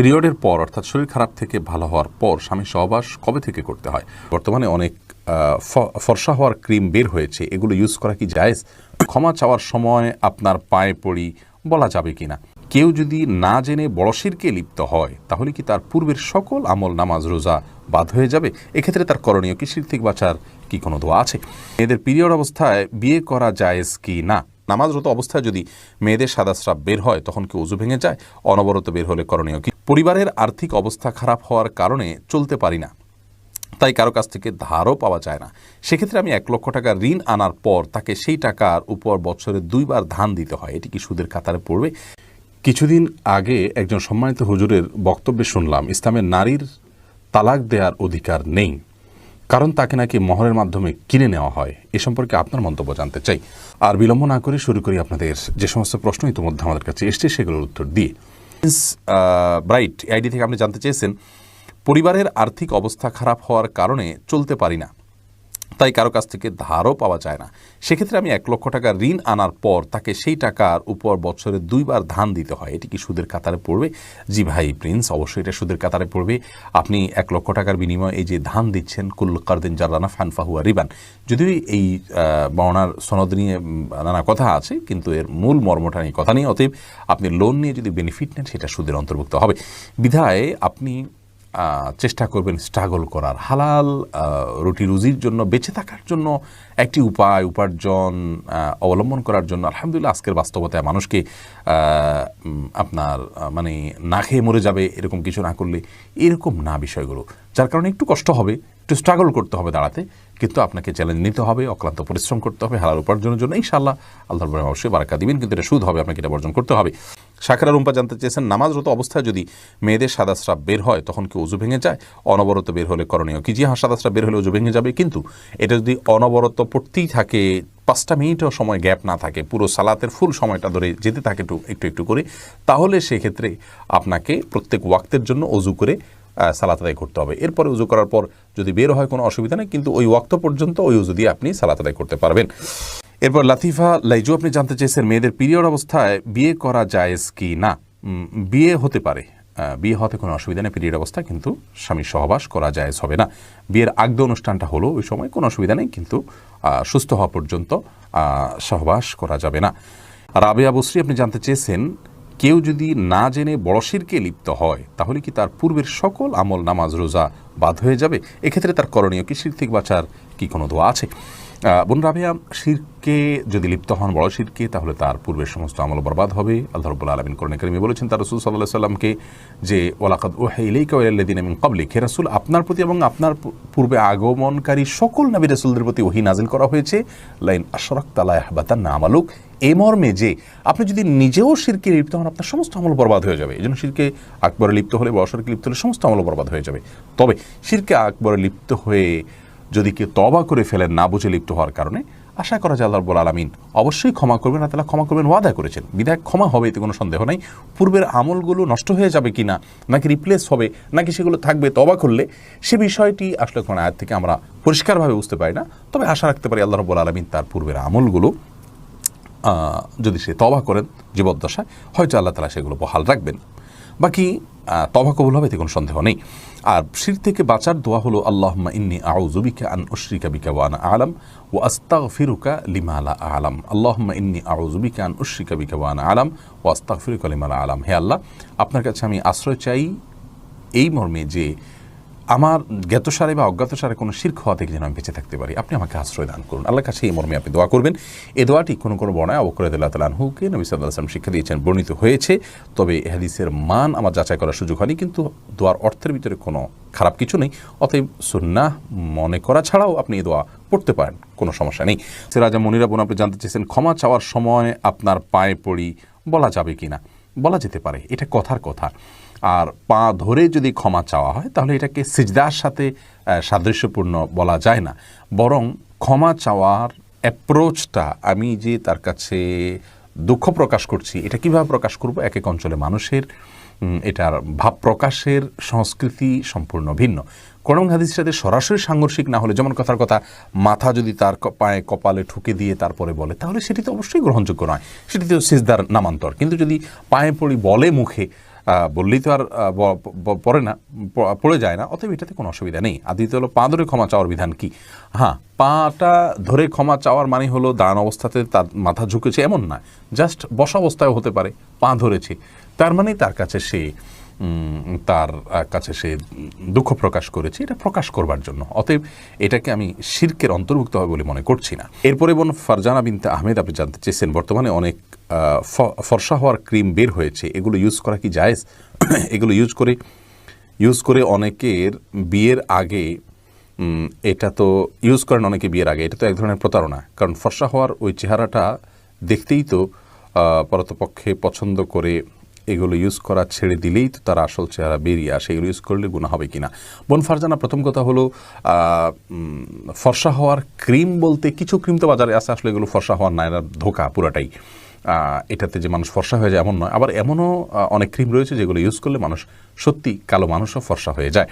পিরিয়ডের পর অর্থাৎ শরীর খারাপ থেকে ভালো হওয়ার পর স্বামী সহবাস কবে থেকে করতে হয়? বর্তমানে অনেক ফর্সা হওয়ার ক্রিম বের হয়েছে, এগুলো ইউজ করা কি জায়েজ? ক্ষমা চাওয়ার সময় আপনার পায়ে পড়ি বলা যাবে কিনা? কেউ যদি না জেনে বড় শিরকে লিপ্ত হয় তাহলে কি তার পূর্বের সকল আমল নামাজ রোজা বাদ হয়ে যাবে? এক্ষেত্রে তার করণীয় কি? শিরক থেকে বাঁচার কি কোনো দোয়া আছে? মেয়েদের পিরিয়ড অবস্থায় বিয়ে করা জায়েজ কি না? নামাজরত অবস্থায় যদি মেয়েদের সাদা স্রাব বের হয় তখন কি ওযু ভেঙে যায়? অনবরত বের হলে করণীয় কি? পরিবারের আর্থিক অবস্থা খারাপ হওয়ার কারণে চলতে পারি না, তাই কারো কাছ থেকে ধারও পাওয়া যায় না, সেক্ষেত্রে আমি 1 লক্ষ টাকা ঋণ আনার পর তাকে সেই টাকার উপর বছরে 2 বার ধান দিতে হয়, এটি কি সুদের কাতারে পড়বে? কিছুদিন আগে একজন সম্মানিত হুজুরের বক্তব্যে শুনলাম ইসলামের নারীর তালাক দেওয়ার অধিকার নেই, কারণ তাকে নাকি মহরের মাধ্যমে কিনে নেওয়া হয়। এ সম্পর্কে আপনার মন্তব্য জানতে চাই। আর বিলম্ব না করে শুরু করি আপনাদের যে সমস্ত প্রশ্ন ইতিমধ্যে আমাদের কাছে এসছে সেগুলোর উত্তর দিয়ে। ব্রাইট আইডি থেকে আপনি জানতে চেয়েছেন, পরিবারের আর্থিক অবস্থা খারাপ হওয়ার কারণে চলতে পারি না, তাই কারো কাছ থেকে ধারও পাওয়া যায় না, সেক্ষেত্রে আমি 1 লক্ষ টাকা ঋণ আনার পর তাকে সেই টাকার উপর বছরে 2 বার ধান দিতে হয়, এটি কি সুদের কাতারে পড়বে? জি ভাই প্রিন্স, অবশ্যই এটা সুদের কাতারে পড়বে। আপনি 1 লক্ষ টাকার বিনিময়ে এই যে ধান দিচ্ছেন, কুল্লু কারদিন জাররানা ফানফাহুয়া রিবান, যদিও এই বর্ণার সনদ নিয়ে নানা কথা আছে, কিন্তু এর মূল মর্মটা নিয়ে কথা নেই। অতএব আপনি লোন নিয়ে যদি বেনিফিট নেন সেটা সুদের অন্তর্ভুক্ত হবে। বিধায় আপনি চেষ্টা করবেন স্ট্রাগল করার, হালাল রুটি রুজির জন্য, বেঁচে থাকার জন্য একটি উপায় উপার্জন অবলম্বন করার জন্য। আলহামদুলিল্লাহ আজকের বাস্তবতায় মানুষকে আপনার মানে না খেয়ে মরে যাবে এরকম কিছু না করলে এরকম না বিষয়গুলো, যার কারণে একটু কষ্ট হবে, একটু স্ট্রাগল করতে হবে দাঁড়াতে, কিন্তু আপনাকে চ্যালেঞ্জ নিতে হবে, অক্লান্ত পরিশ্রম করতে হবে হালাল উপার্জনের জন্য। ইনশাআল্লাহ আল্লাহ রাব্বুল আলামিন অবশ্যই বারাকা দিবেন, কিন্তু এটা সুদ হবে, আপনাকে এটা বর্জন করতে হবে। শাকরা রুম্পা জানতে চেয়েছেন, নামাজরত অবস্থায় যদি মেয়েদের সাদা স্রাব বের হয় তখন কি ওযু ভেঙে যায়? অনবরত বের হলে করণীয় কি? জি হ্যাঁ, সাদা স্রাব বের হলে ওযু ভেঙে যাবে, কিন্তু এটা যদি অনবরত পড়তেই থাকে, 5টা মিনিটও সময় গ্যাপ না থাকে, পুরো সালাতের ফুল সময়টা ধরে যেতে থাকে একটু একটু করে, তাহলে সেক্ষেত্রে আপনাকে প্রত্যেক ওয়াক্তের জন্য ওযু করে সালাত আদায় করতে হবে। এরপরে ওযু করার পর যদি বের হয় কোনো অসুবিধা নেই, কিন্তু ওই ওয়াক্ত পর্যন্ত ওই ওযু দিয়ে আপনি সালাত আদায় করতে পারবেন। এরপর লাতিফা লাইজু আপনি জানতে চেয়েছেন, মেয়েদের পিরিয়ড অবস্থায় বিয়ে করা জায়েজ কি না? বিয়ে হতে পারে, বিয়ে হতে কোনো অসুবিধা নেই পিরিয়ড অবস্থায়, কিন্তু স্বামী সহবাস করা জায়েজ হবে না। বিয়ের আগ্দ অনুষ্ঠানটা হলো ওই সময় কোনো অসুবিধা নেই, কিন্তু সুস্থ হওয়া পর্যন্ত সহবাস করা যাবে না। রাবেয়া বসরি আপনি জানতে চেয়েছেন, কেউ যদি না জেনে বড় শিরকে লিপ্ত হয় তাহলে কি তার পূর্বের সকল আমল নামাজ রোজা বাদ হয়ে যাবে? এক্ষেত্রে তার করণীয় কি? শিরক থেকে বাঁচার কি কোনো দোয়া আছে? বোন রাবেয়া, শিরকে যদি লিপ্ত হন, বড় শিরকে, তাহলে তার পূর্বের সমস্ত আমল বরবাদ হবে। আল্লাহ রাব্বুল আলামিন কোরআনে কারিমে বলেছেন তার রাসূল সাল্লাল্লাহু আলাইহি সাল্লামকে যে ওয়ালাকাদ উহিয়া ইলাইকা ওয়া ইলাল্লাযিনা মিন ক্বাবলিক, হে রাসূল আপনার প্রতি এবং আপনার পূর্বে আগমনকারী সকল নবী রাসূলদের প্রতি ওহী নাযিল করা হয়েছে, লাইন আশরাকতা লা ইয়াহবাতান্না আমালুক, এই মর্মে যে আপনি যদি নিজেও শিরকে লিপ্ত হন আপনার সমস্ত আমল বরবাদ হয়ে যাবে। এজন্য শিরকে আকবরে লিপ্ত হলে, বড় শিরকে লিপ্ত হলে সমস্ত আমল বরবাদ হয়ে যাবে। তবে শিরকে আকবরে লিপ্ত হয়ে যদি কেউ তওবা করে ফেলেন না বুঝে লিপ্ত হওয়ার কারণে, আশা করা যায় আল্লাহ রাব্বুল আলামিন অবশ্যই ক্ষমা করবেন, আল্লাহ তাআলা ক্ষমা করবেন, ওয়াদা করেছেন, বিধায় ক্ষমা হবে, এতে কোনো সন্দেহ নাই। পূর্বের আমলগুলো নষ্ট হয়ে যাবে কিনা, নাকি রিপ্লেস হবে, নাকি সেগুলো থাকবে তওবা করলে, সে বিষয়টি আসলে কোনো আয়াত থেকে আমরা পরিষ্কারভাবে বুঝতে পারি না। তবে আশা রাখতে পারি আল্লাহ রাব্বুল আলামিন তার পূর্বের আমলগুলো যদি সে তওবা করেন জীবদ্দশায়, হয়তো আল্লাহ তাআলা সেগুলো বহাল রাখবেন। বাকি তওবা কবুল হবে, এতে কোনো সন্দেহ নেই। আর শিরক থেকে বাঁচার দোয়া হলো, আল্লাহুম্মা ইন্নী আউযু বিকা আন উশরিকা বিকা ওয়া আনা আ'লাম ওয়া আস্তাগফিরুকা লিমা লা আ'লাম। আল্লাহুম্মা ইন্নী আউযু বিকা আন উশরিকা বিকা ওয়া আনা আ'লাম ওয়া আস্তাগফিরুকা লিমা লা আ'লাম। হে আল্লাহ, আপনার কাছে আমি আশ্রয় চাই এই মর্মে যে আমার জ্ঞাতসারে বা অজ্ঞাতসারে কোনো শিরক হওয়া থেকে যেন আমি বেঁচে থাকতে পারি, আপনি আমাকে আশ্রয় দান করুন। আল্লাহর কাছে এই মর্মে আপনি দোয়া করবেন। এই দোয়াটি কোনো কোনো বর্ণায় আবু হুরায়রা রাদিয়াল্লাহু তাআলা আনহুকে নবী সাল্লাল্লাহু আলাইহি ওয়াসাল্লাম শিক্ষা দিয়েছেন, বর্ণিত হয়েছে। তবে এই হাদিসের মান আমার যাচাই করার সুযোগ হয়নি, কিন্তু দোয়ার অর্থের ভিতরে কোনো খারাপ কিছু নেই। অতএব সুন্নাহ মনে করা ছাড়াও আপনি এই দোয়া পড়তে পারেন, কোনো সমস্যা নেই। সিরাজা মনিরা বোন আপনি জানতে চেয়েছেন, ক্ষমা চাওয়ার সময় আপনার পায়ে পড়ি বলা যাবে কিনা? বলা যেতে পারে, এটা কথার কথা। আর পা ধরে যদি ক্ষমা চাওয়া হয় তাহলে এটাকে সিজদার সাথে সাদৃশ্যপূর্ণ বলা যায় না, বরং ক্ষমা চাওয়ার অ্যাপ্রোচটা, আমি যে তার কাছে দুঃখ প্রকাশ করছি, এটা কীভাবে প্রকাশ করব? এক এক অঞ্চলে মানুষের এটার ভাব প্রকাশের সংস্কৃতি সম্পূর্ণ ভিন্ন। কোরআন হাদিসের সাথে সরাসরি সাংঘর্ষিক না হলে, যেমন কথার কথা মাথা যদি তার পায়ে কপালে ঠুকে দিয়ে তারপরে বলে, তাহলে সেটি তো অবশ্যই গ্রহণযোগ্য নয়, সেটি তো সিজদার নামান্তর। কিন্তু যদি পায়ে পড়ি বলে মুখে, বললেই তো আর পড়ে যায় না, অতএব এটাতে কোনো অসুবিধা নেই। আর দ্বিতীয় হলো পা ধরে ক্ষমা চাওয়ার বিধান কি? হ্যাঁ, পাটা ধরে ক্ষমা চাওয়ার মানে হলো দাঁড়ানো অবস্থাতে তার মাথা ঝুঁকেছে এমন না, জাস্ট বসা অবস্থায় হতে পারে, পা ধরেছে, তার মানে তার কাছে সে দুঃখ প্রকাশ করেছে, এটা প্রকাশ করবার জন্য। অতএব এটাকে আমি শিরকের অন্তর্ভুক্ত হবে বলে মনে করছি না। এরপরে বোন ফারজানা বিনতে আহমেদ, আপনি জানতে চেয়েছেন বর্তমানে অনেক ফর্সা হওয়ার ক্রিম বের হয়েছে, এগুলো ইউজ করা কি জায়েজ? এগুলো ইউজ করে অনেকের বিয়ের আগে, এটা তো ইউজ করেন অনেকে বিয়ের আগে, এটা তো এক ধরনের প্রতারণা। কারণ ফর্সা হওয়ার ওই চেহারাটা দেখতেই তো পরতপক্ষে পছন্দ করে এগুলো ইউজ করা ছেড়ে দিলেই তো তার আসল চেহারা বেরিয়ে আসে। এগুলো ইউজ করলে গুনাহ হবে কিনা? বোন ফারজানা, প্রথম কথা হলো ফর্সা হওয়ার ক্রিম বলতে কিছু ক্রিম তো বাজারে আছে, আসলে এগুলো ফর্সা হওয়ার না, এরা ধোঁকা পুরাটাই। এটাতে যে মানুষ ফর্সা হয়ে যায় এমন নয়। আবার এমনও অনেক ক্রিম রয়েছে যেগুলো ইউজ করলে মানুষ সত্যি কালো মানুষও ফর্সা হয়ে যায়।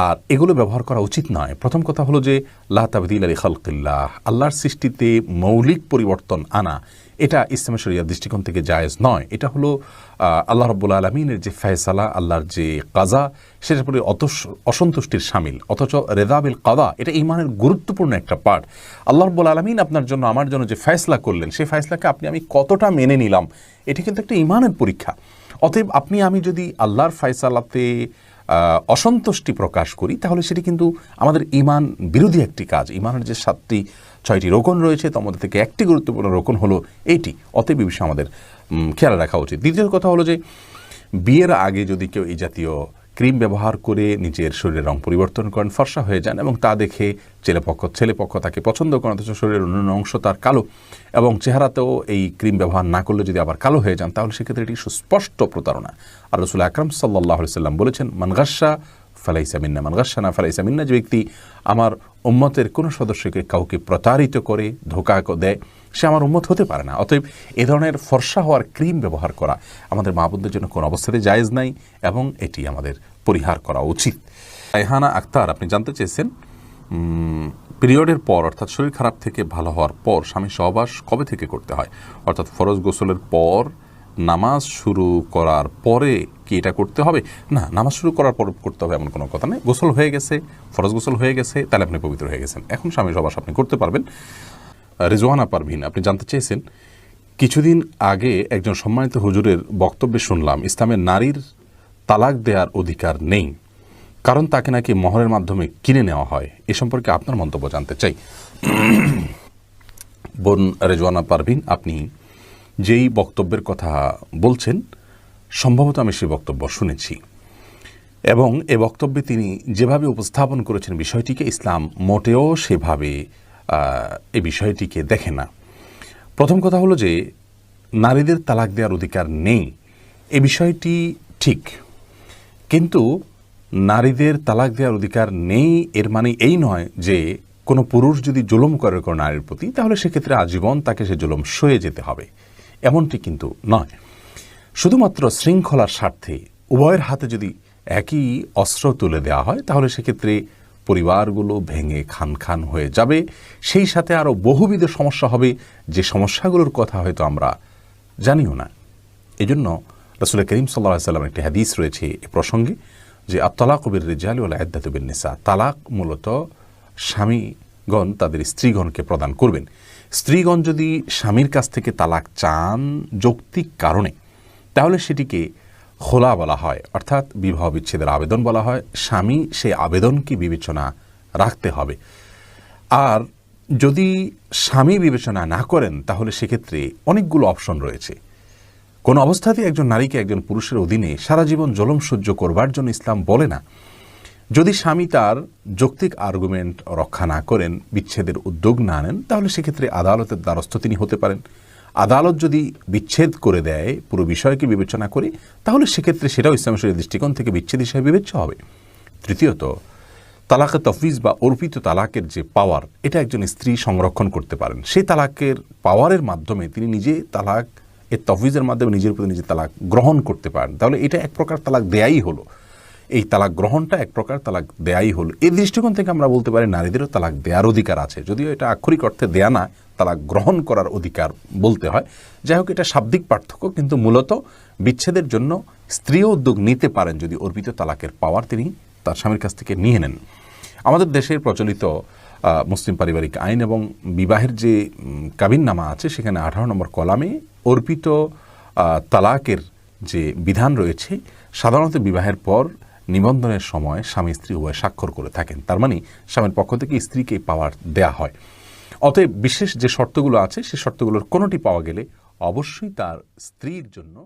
আর এগুলো ব্যবহার করা উচিত নয়। প্রথম কথা হলো যে লা তাবদীলা লিখালকিল্লাহ, আল্লাহর সৃষ্টিতে মৌলিক পরিবর্তন আনা, এটা ইসলামের শরিয়ার দৃষ্টিকোণ থেকে জায়েজ নয়। এটা হলো আল্লাহ রাব্বুল আলামিনের যে ফয়সালা, আল্লাহর যে কাজা, সেটার প্রতি অসন্তুষ্টির শামিল। অথচ রেদা বিল কাদা এটা ঈমানের গুরুত্বপূর্ণ একটা পার্ট। আল্লাহ রাব্বুল আলামিন আপনার জন্য, আমার জন্য যে ফয়সলা করলেন, সেই ফয়সলাকে আমি কতটা মেনে নিলাম, এটা কিন্তু একটা ঈমানের পরীক্ষা। অতএব আমি যদি আল্লাহর ফয়সালাতে অসন্তুষ্টি প্রকাশ করি, তাহলে সেটি কিন্তু আমাদের ঈমান বিরোধী একটি কাজ। ঈমানের যে 6টি রোকন রয়েছে, তার মধ্যে থেকে একটি গুরুত্বপূর্ণ রোকন হলো এইটি। অতএব এই বিষয়ে আমাদের খেয়াল রাখা উচিত। দ্বিতীয় কথা হলো যে বিয়ের আগে যদি কেউ এই জাতীয় ক্রিম ব্যবহার করে নিজের শরীরের রং পরিবর্তন করেন, ফর্সা হয়ে যান, এবং তা দেখে ছেলেপক্ষ তাকে পছন্দ করেন, অথচ শরীরের অন্যান্য অংশ তার কালো, এবং চেহারাতেও এই ক্রিম ব্যবহার না করলে যদি আবার কালো হয়ে যান, তাহলে সেক্ষেত্রে এটি সুস্পষ্ট প্রতারণা। আর রাসূল আকরাম সাল্লাল্লাহু আলাইহি সাল্লাম বলেছেন, মান গাশশা ফালাইসা মিন্না, মান গাশশানা ফালাইসা মিন্না, যে ব্যক্তি আমার উম্মতের কোনো সদস্যকে কাউকে প্রতারিত করে ধোঁকা দেয়, সে আমার উম্মত হতে পারে না। অতএব এ ধরনের ফর্সা হওয়ার ক্রিম ব্যবহার করা আমাদের মা বোনদের জন্য কোনো অবস্থাতে জায়েজ নাই, এবং এটি আমাদের পরিহার করা উচিত। রায়হানা আক্তার, আপনি জানতে চেয়েছেন পিরিয়ডের পর, অর্থাৎ শরীর খারাপ থেকে ভালো হওয়ার পর স্বামী সহবাস কবে থেকে করতে হয়? অর্থাৎ ফরজ গোসলের পর, নামাজ শুরু করার পরে কি এটা করতে হবে? না, নামাজ শুরু করার পর করতে হবে এমন কোনো কথা নেই। গোসল হয়ে গেছে, ফরজ গোসল হয়ে গেছে, তাহলে আপনি পবিত্র হয়ে গেছেন, এখন স্বামী সহবাস আপনি করতে পারবেন। রিজওয়ানা পারভিন, আপনি জানতে চেয়েছেন কিছুদিন আগে একজন সম্মানিত হুজুরের বক্তব্যে শুনলাম ইসলামের নারীর তালাক দেওয়ার অধিকার নেই, কারণ তাকে নাকি মোহরের মাধ্যমে কিনে নেওয়া হয়। এ সম্পর্কে আপনার মন্তব্য জানতে চাই। বোন রেজওয়ানা পারভিন, আপনি যেই বক্তব্যের কথা বলছেন, সম্ভবত আমি সেই বক্তব্য শুনেছি, এবং এ বক্তব্যে তিনি যেভাবে উপস্থাপন করেছেন বিষয়টিকে, ইসলাম মোটেও সেভাবে এই বিষয়টিকে দেখে না। প্রথম কথা হলো যে নারীদের তালাক দেওয়ার অধিকার নেই, এ বিষয়টি ঠিক, কিন্তু নারীদের তালাক দেওয়ার অধিকার নেই এর মানে এই নয় যে কোনো পুরুষ যদি জুলুম করে কোনো নারীর প্রতি, তাহলে সেক্ষেত্রে আজীবন তাকে সে জুলুম সয়ে যেতে হবে, এমনটি কিন্তু নয়। শুধুমাত্র শৃঙ্খলার স্বার্থে উভয়ের হাতে যদি একই অস্ত্র তুলে দেওয়া হয়, তাহলে সেক্ষেত্রে পরিবারগুলো ভেঙে খান হয়ে যাবে, সেই সাথে আরও বহুবিধ সমস্যা হবে, যে সমস্যাগুলোর কথা হয়তো আমরা জানিও না। এই জন্য রাসূল করিম সাল্লাল্লাহু আলাইহি ওয়াসাল্লামের একটি হাদিস রয়েছে এ প্রসঙ্গে, যে আত-তালাকু বির-রিজালি ওয়াল ইদ্দাতু বিন-নিসা, তালাক মূলত স্বামীগণ তাদের স্ত্রীগণকে প্রদান করবেন। স্ত্রীগণ যদি স্বামীর কাছ থেকে তালাক চান যৌক্তিক কারণে, তাহলে সেটিকে খোলা বলা হয়, অর্থাৎ বিবাহ বিচ্ছেদের আবেদন বলা হয়। স্বামী সেই আবেদনকে বিবেচনা রাখতে হবে। আর যদি স্বামী বিবেচনা না করেন, তাহলে সেক্ষেত্রে অনেকগুলো অপশন রয়েছে। কোনো অবস্থাতেই একজন নারীকে একজন পুরুষের অধীনে সারা জীবন জুলুম সহ্য করবার জন্য ইসলাম বলে না। যদি স্বামী তার যৌক্তিক আর্গুমেন্ট রক্ষা না করেন, বিচ্ছেদের উদ্যোগ না নেন, তাহলে সেক্ষেত্রে আদালতের দ্বারস্থ তিনি হতে পারেন। আদালত যদি বিচ্ছেদ করে দেয় পুরো বিষয়কে বিবেচনা করে, তাহলে সেক্ষেত্রে সেটাও ইসলামের শরীয়তের দৃষ্টিকোণ থেকে বিচ্ছেদ হিসেবে বিবেচ্য হবে। তৃতীয়ত, তালাকে তফবিজ বা অর্পিত তালাকের যে পাওয়ার, এটা একজন স্ত্রী সংরক্ষণ করতে পারেন। সেই তালাকের পাওয়ারের মাধ্যমে তিনি নিজে তালাক এর তফবিজের মাধ্যমে নিজের প্রতি নিজে তালাক গ্রহণ করতে পারেন। তাহলে এটা এক প্রকার তালাক দেয়াই হলো, এই তালাক গ্রহণটা এক প্রকার তালাক দেয়াই হলো। এই দৃষ্টিকোণ থেকে আমরা বলতে পারি নারীদেরও তালাক দেওয়ার অধিকার আছে, যদিও এটা আক্ষরিক অর্থে দেয়া না, তালাক গ্রহণ করার অধিকার বলতে হয়। যাই হোক, এটা শাব্দিক পার্থক্য, কিন্তু মূলত বিচ্ছেদের জন্য স্ত্রীও উদ্যোগ নিতে পারেন যদি অর্পিত তালাকের পাওয়ার তিনি তার স্বামীর কাছ থেকে নিয়ে নেন। আমাদের দেশের প্রচলিত মুসলিম পারিবারিক আইন এবং বিবাহের যে কাবিননামা আছে সেখানে 18 নম্বর কলামে অর্পিত তালাকের যে বিধান রয়েছে, সাধারণত বিবাহের পর নিবন্ধনের সময় স্বামী স্ত্রী উভয় স্বাক্ষর করে থাকেন। তার মানে স্বামীর পক্ষ থেকে স্ত্রীকে পাওয়ার দেয়া হয়। অতএব বিশেষ যে শর্তগুলো আছে সেই শর্তগুলোর কোনোটি পাওয়া গেলে অবশ্যই তার স্ত্রীর জন্য